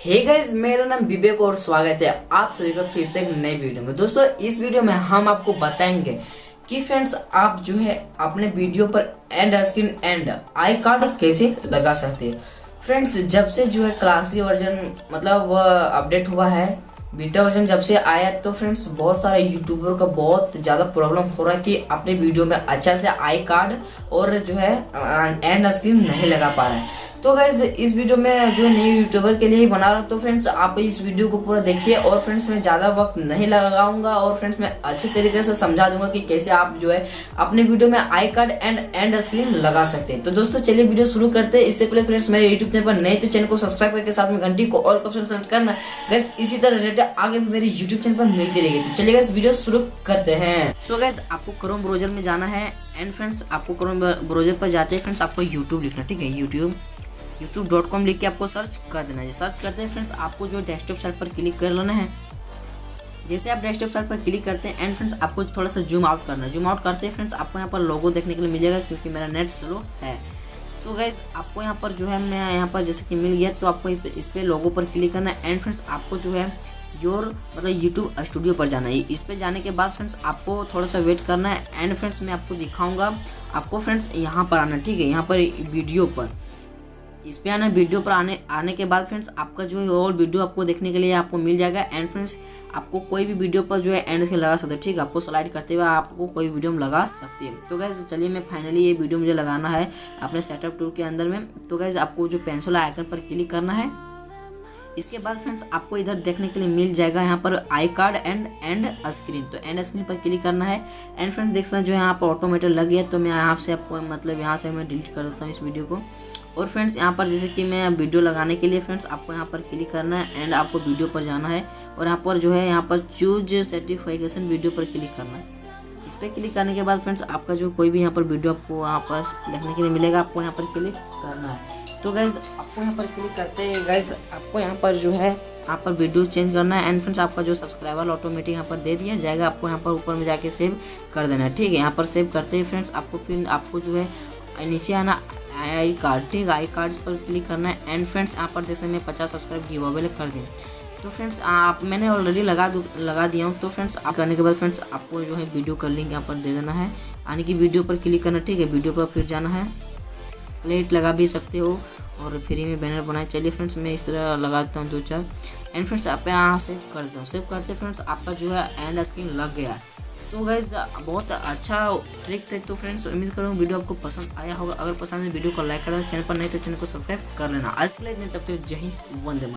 Hey guys, मेरा नाम विवेक और स्वागत है आप सभी का फिर से एक नई वीडियो में। दोस्तों, इस वीडियो में हम आपको बताएंगे कि फ्रेंड्स आप जो है अपने वीडियो पर and screen and I card कैसे लगा सकते हैं। फ्रेंड्स, जब से जो है क्लासी वर्जन मतलब अपडेट हुआ है, बीटा वर्जन जब से आया, तो फ्रेंड्स बहुत सारे यूट्यूबर का बहुत ज़्यादा प्रॉब्लम हो रहा है कि अपने वीडियो में अच्छा से आई कार्ड और जो है एंड स्क्रीन नहीं लगा पा रहा है। तो गाइज इस वीडियो में जो न्यू यूट्यूबर के लिए ही बना रहा हूँ। तो फ्रेंड्स आप इस वीडियो को पूरा देखिए और फ्रेंड्स मैं ज़्यादा वक्त नहीं लगाऊंगा और फ्रेंड्स मैं अच्छे तरीके से समझा दूंगा कि कैसे आप जो है अपने वीडियो में आई कार्ड एंड स्क्रीन लगा सकते हैं। तो दोस्तों चलिए वीडियो शुरू करते हैं। इससे पहले फ्रेंड्स मेरे यूट्यूब चैनल पर नए तो चैनल को सब्सक्राइब करके साथ में घंटी को ऑल ऑप्शन सेलेक्ट करना। गाइस इसी तरह रिलेटेड आगे भी मेरे यूट्यूब चैनल पर मिलती रहेगी। तो चलिए गाइस वीडियो शुरू करते हैं। सो गाइस आपको क्रोम ब्राउजर में जाना है एंड फ्रेंड्स आपको क्रोम ब्राउजर पर जाते हैं फ्रेंड्स आपको यूट्यूब लिखना, ठीक है। youtube.com लिख के आपको सर्च कर देना है। सर्च करते हैं फ्रेंड्स आपको जो डेस्कटॉप साइट पर क्लिक कर लेना है। जैसे आप डेस्कटॉप साइट पर क्लिक करते हैं एंड फ्रेंड्स आपको थोड़ा सा जूम आउट करना है। जूम आउट करते हैं फ्रेंड्स आपको यहाँ पर लोगो देखने के लिए मिलेगा क्योंकि मेरा नेट स्लो है। तो गाइस आपको यहाँ पर जो है मैं यहाँ पर जैसे कि मिल गया, तो आपको इस पर लोगो पर क्लिक करना है एंड फ्रेंड्स आपको जो है मतलब यूट्यूब स्टूडियो पर जाना है। इस पे जाने के बाद फ्रेंड्स आपको थोड़ा सा वेट करना है एंड फ्रेंड्स मैं आपको दिखाऊंगा। आपको फ्रेंड्स यहाँ पर आना, ठीक है। यहाँ पर वीडियो पर इस पे आना। वीडियो पर आने के बाद फ्रेंड्स आपका जो है और वीडियो आपको देखने के लिए आपको मिल जाएगा एंड फ्रेंड्स आपको कोई भी वीडियो पर जो है एंड से लगा सकते हो, ठीक है। आपको स्लाइड करते हुए आपको कोई वीडियो में लगा सकते हैं। तो गाइस चलिए मैं फाइनली ये वीडियो मुझे लगाना है अपने सेटअप टूल के अंदर में। तो गाइस आपको जो पेंसिल आइकन पर क्लिक करना है। इसके बाद फ्रेंड्स आपको इधर देखने के लिए मिल जाएगा यहाँ पर आई कार्ड एंड स्क्रीन। तो एंड स्क्रीन पर क्लिक करना है एंड फ्रेंड्स देख सकते हैं जो यहाँ पर ऑटोमेटिक लग गया। तो मैं यहाँ से आपको मतलब यहाँ से मैं डिलीट कर देता हूँ इस वीडियो को। और फ्रेंड्स यहाँ पर जैसे कि मैं वीडियो लगाने के लिए फ्रेंड्स आपको यहाँ पर क्लिक करना है एंड आपको वीडियो पर जाना है और यहाँ पर जो है यहाँ पर चूज सर्टिफिकेशन वीडियो पर क्लिक करना है। इस पर क्लिक करने के बाद फ्रेंड्स आपका जो कोई भी यहाँ पर वीडियो आपको यहाँ पर देखने के लिए मिलेगा, आपको यहाँ पर क्लिक करना है। तो गाइज आपको यहाँ पर क्लिक करते हैं गाइज आपको यहाँ पर जो है यहाँ पर वीडियो चेंज करना है एंड फ्रेंड्स आपका जो सब्सक्राइबर ऑटोमेटिक यहाँ पर दे दिया जाएगा। आपको यहाँ पर ऊपर में जाके सेव कर देना है, ठीक है। यहाँ पर सेव करते हैं फ्रेंड्स आपको फिर आपको जो है नीचे आना आई कार्ड, ठीक है। आई कार्ड्स पर क्लिक करना है एंड फ्रेंड्स यहाँ पर जैसे मैं 50 सब्सक्राइब गिव अवे कर दें। तो फ्रेंड्स आप मैंने ऑलरेडी लगा दिया हूँ। तो फ्रेंड्स आप करने के बाद फ्रेंड्स आपको जो है वीडियो का लिंक यहाँ पर दे देना है, यानी कि वीडियो पर क्लिक करना, ठीक है। वीडियो पर फिर जाना है, प्लेट लगा भी सकते हो और फ्री में बैनर बनाए। चलिए फ्रेंड्स मैं इस तरह लगा देता हूँ 2-4 एंड फ्रेंड्स आप यहाँ सेव कर देता हूँ। सेव करते फ्रेंड्स आपका जो है एंड स्क्रीन लग गया। तो गाइज बहुत अच्छा ट्रिक थे। तो फ्रेंड्स उम्मीद करूँ वीडियो आपको पसंद आया होगा। अगर पसंद है वीडियो को लाइक करना, चैनल पर नहीं तो चैनल को सब्सक्राइब कर लेना। आज के लिए इतने, तब तक जय हिंद, वंदे मातरम।